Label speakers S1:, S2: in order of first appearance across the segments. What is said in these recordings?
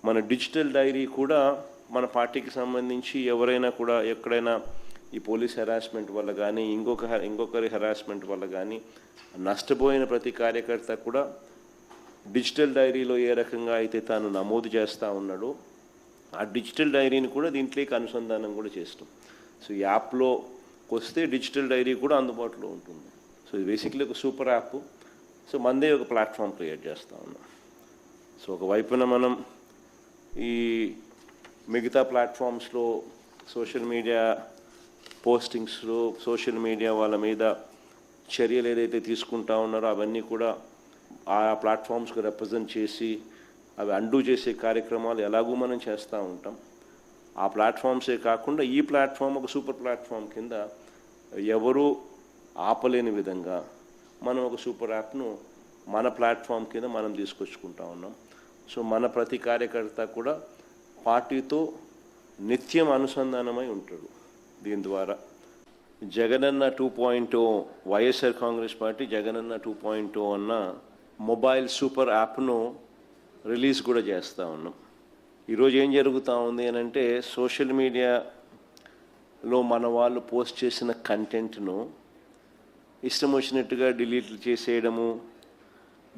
S1: మన digital diary కూడా మన పార్టీకి సంబంధించి ఎవరైనా కూడా ఎక్కడైనా ఈ పోలీస్ హెరాస్మెంట్ వల్ల కానీ ఇంకొకరి హెరాస్మెంట్ వల్ల కానీ నష్టపోయిన ప్రతి కార్యకర్త కూడా డిజిటల్ డైరీలో ఏ రకంగా అయితే తాను నమోదు చేస్తూ ఉన్నాడో ఆ డిజిటల్ డైరీని కూడా దీంట్లోకి అనుసంధానం కూడా చేస్తాం. సో ఈ యాప్లో వస్తే డిజిటల్ డైరీ కూడా అందుబాటులో ఉంటుంది. సో ఇది బేసిక్లీ ఒక సూపర్ యాప్. సో మనదే ఒక ప్లాట్ఫామ్ క్రియేట్ చేస్తూ ఉన్నాం. సో ఒకవైపున మనం ఈ మిగతా ప్లాట్ఫామ్స్లో సోషల్ మీడియా పోస్టింగ్స్లో సోషల్ మీడియా వాళ్ళ మీద చర్యలు ఏదైతే తీసుకుంటా ఉన్నారో అవన్నీ కూడా ఆ ప్లాట్ఫామ్స్కి రిప్రజెంట్ చేసి అవి అండూ చేసే కార్యక్రమాలు ఎలాగూ మనం చేస్తూ ఉంటాం. ఆ ప్లాట్ఫామ్సే కాకుండా ఈ ప్లాట్ఫామ్ ఒక సూపర్ ప్లాట్ఫామ్ కింద ఎవరు ఆపలేని విధంగా మనం ఒక సూపర్ యాప్ను మన ప్లాట్ఫామ్ కింద మనం తీసుకొచ్చుకుంటా ఉన్నాం. సో మన ప్రతి కార్యకర్త కూడా పార్టీతో నిత్యం అనుసంధానమై ఉంటాడు. దీని ద్వారా జగనన్న 2.0 వైఎస్ఆర్ కాంగ్రెస్ పార్టీ జగనన్న 2.0 అన్న మొబైల్ సూపర్ యాప్ను రిలీజ్ కూడా చేస్తూ ఉన్నాం. ఈరోజు ఏం జరుగుతూ ఉంది అని అంటే సోషల్ మీడియాలో మన వాళ్ళు పోస్ట్ చేసిన కంటెంట్ను ఇష్టం వచ్చినట్టుగా డిలీట్ చేసేయడము,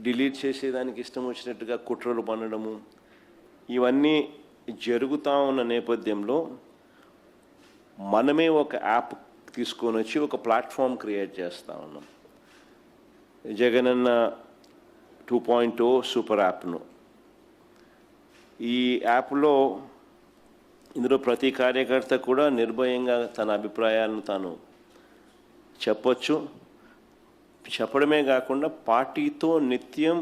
S1: డిలీట్ చేసేదానికి ఇష్టం వచ్చినట్టుగా కుట్రలు పన్నడము, ఇవన్నీ జరుగుతూ ఉన్న నేపథ్యంలో మనమే ఒక యాప్ తీసుకొని వచ్చి ఒక ప్లాట్ఫామ్ క్రియేట్ చేస్తూ ఉన్నాం. జగనన్న 2.0 సూపర్ యాప్ను ఈ యాప్లో ఇందులో ప్రతి కార్యకర్త కూడా నిర్భయంగా తన అభిప్రాయాలను తాను చెప్పొచ్చు. చెప్పడమే కాకుండా పార్టీతో నిత్యం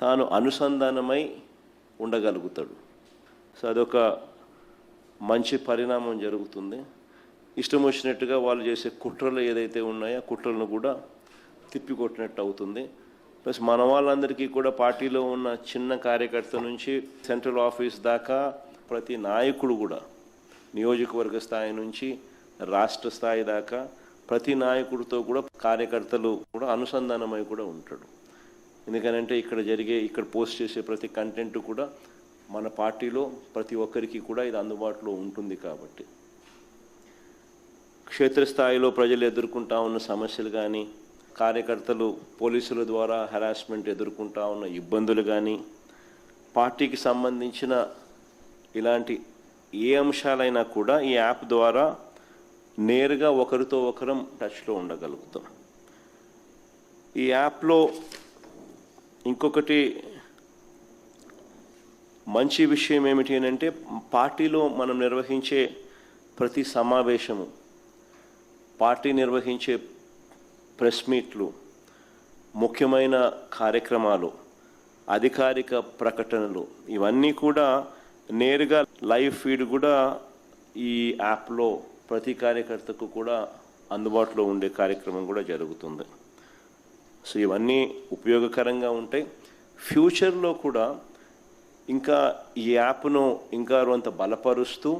S1: తాను అనుసంధానమై ఉండగలుగుతాడు. సో అదొక మంచి పరిణామం జరుగుతుంది. ఇష్టం వచ్చినట్టుగా వాళ్ళు చేసే కుట్రలు ఏదైతే ఉన్నాయో కుట్రలను కూడా తిప్పికొట్టినట్టు అవుతుంది. ప్లస్ మన వాళ్ళందరికీ కూడా పార్టీలో ఉన్న చిన్న కార్యకర్త నుంచి సెంట్రల్ ఆఫీస్ దాకా ప్రతి నాయకుడు కూడా నియోజకవర్గ స్థాయి నుంచి రాష్ట్ర స్థాయి దాకా ప్రతి నాయకుడితో కూడా కార్యకర్తలు కూడా అనుసంధానమై కూడా ఉంటాడు. ఎందుకనంటే ఇక్కడ పోస్ట్ చేసే ప్రతి కంటెంట్ కూడా మన పార్టీలో ప్రతి ఒక్కరికి కూడా ఇది అందుబాటులో ఉంటుంది. కాబట్టి క్షేత్రస్థాయిలో ప్రజలు ఎదుర్కొంటా ఉన్న సమస్యలు కానీ, కార్యకర్తలు పోలీసుల ద్వారా హెరాస్మెంట్ ఎదుర్కొంటా ఉన్న ఇబ్బందులు కానీ, పార్టీకి సంబంధించిన ఇలాంటి ఏ అంశాలైనా కూడా ఈ యాప్ ద్వారా నేరుగా ఒకరితో ఒకరం టచ్లో ఉండగలుగుతాం. ఈ యాప్లో ఇంకొకటి మంచి విషయం ఏమిటి అని అంటే పార్టీలో మనం నిర్వహించే ప్రతి సమావేశము, పార్టీ నిర్వహించే ప్రెస్ మీట్లు, ముఖ్యమైన కార్యక్రమాలు, అధికారిక ప్రకటనలు ఇవన్నీ కూడా నేరుగా లైవ్ ఫీడ్ కూడా ఈ యాప్లో ప్రతి కార్యకర్తకు కూడా అందుబాటులో ఉండే కార్యక్రమం కూడా జరుగుతుంది. సో ఇవన్నీ ఉపయోగకరంగా ఉంటాయి. ఫ్యూచర్లో కూడా ఇంకా ఈ యాప్ను ఇంకా కొంత బలపరుస్తూ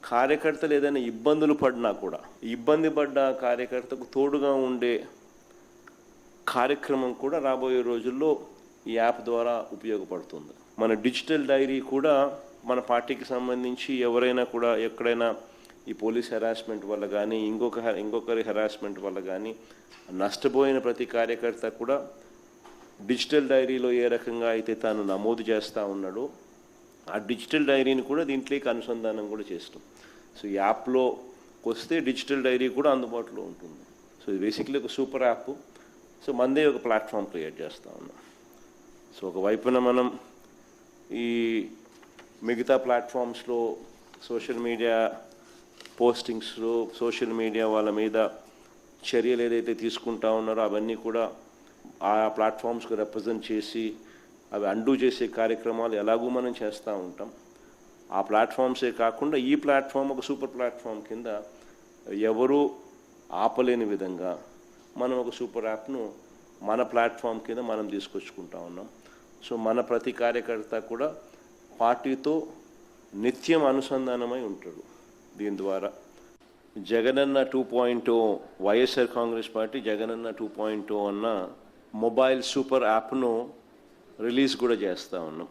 S1: కార్యకర్తలు ఏదైనా ఇబ్బందులు పడినా కూడా ఇబ్బంది పడ్డ కార్యకర్తకు తోడుగా ఉండే కార్యక్రమం కూడా రాబోయే రోజుల్లో ఈ యాప్ ద్వారా ఉపయోగపడుతుంది. మన డిజిటల్ డైరీ కూడా మన పార్టీకి సంబంధించి ఎవరైనా కూడా ఎక్కడైనా ఈ పోలీస్ హెరాస్మెంట్ వల్ల కానీ ఇంకొకరి హెరాస్మెంట్ వల్ల కానీ నష్టపోయిన ప్రతి కార్యకర్త కూడా డిజిటల్ డైరీలో ఏ రకంగా అయితే తాను నమోదు చేస్తూ ఉన్నాడో ఆ డిజిటల్ డైరీని కూడా దీంట్లోకి అనుసంధానం కూడా చేస్తాం. సో ఈ యాప్లో వస్తే డిజిటల్ డైరీ కూడా అందుబాటులో ఉంటుంది. సో ఇది బేసిక్లీ ఒక సూపర్ యాప్. సో మనదే ఒక ప్లాట్ఫామ్ క్రియేట్ చేస్తూ ఉన్నాం. సో ఒకవైపున మనం ఈ మిగతా ప్లాట్ఫామ్స్లో సోషల్ మీడియా పోస్టింగ్స్లో సోషల్ మీడియా వాళ్ళ మీద చర్యలు ఏదైతే తీసుకుంటా ఉన్నారో అవన్నీ కూడా ఆ ప్లాట్ఫామ్స్కి రిప్రజెంట్ చేసి అవి అండూ చేసే కార్యక్రమాలు ఎలాగూ మనం చేస్తూ ఉంటాం. ఆ ప్లాట్ఫామ్సే కాకుండా ఈ ప్లాట్ఫామ్ ఒక సూపర్ ప్లాట్ఫామ్ కింద ఎవరు ఆపలేని విధంగా మనం ఒక సూపర్ యాప్ను మన ప్లాట్ఫామ్ కింద మనం తీసుకొచ్చుకుంటా ఉన్నాం. సో మన ప్రతి కార్యకర్త కూడా పార్టీతో నిత్యం అనుసంధానమై ఉంటాడు. దీని ద్వారా జగనన్న 2.0 వైఎస్ఆర్ కాంగ్రెస్ పార్టీ జగనన్న 2.0 అన్న మొబైల్ సూపర్ యాప్ను రిలీజ్ కూడా చేస్తూ ఉన్నాం.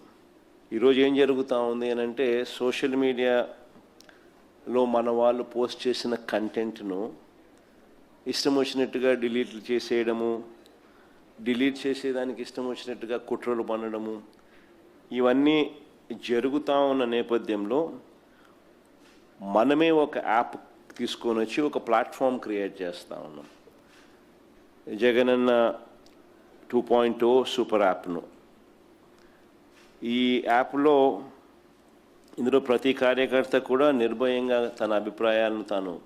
S1: ఈరోజు ఏం జరుగుతూ ఉంది అని అంటే సోషల్ మీడియాలో మన వాళ్ళు పోస్ట్ చేసిన కంటెంట్ను ఇష్టం వచ్చినట్టుగా డిలీట్ చేసేయడము, డిలీట్ చేసేదానికి ఇష్టం వచ్చినట్టుగా కుట్రలు పన్నడము, ఇవన్నీ జరుగుతూ ఉన్న నేపథ్యంలో మనమే ఒక యాప్ తీసుకొని వచ్చి ఒక ప్లాట్ఫామ్ క్రియేట్ చేస్తూ ఉన్నాం. జగనన్న 2.0 సూపర్ యాప్ను. ఈ యాప్లో ఇందులో ప్రతి కార్యకర్త కూడా నిర్భయంగా తన అభిప్రాయాలను తాను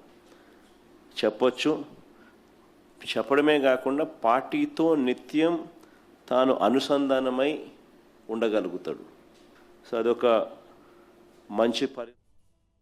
S1: చెప్పొచ్చు. చెప్పడమే కాకుండా పార్టీతో నిత్యం తాను అనుసంధానమై ఉండగలుగుతాడు. సో అదొక మంచి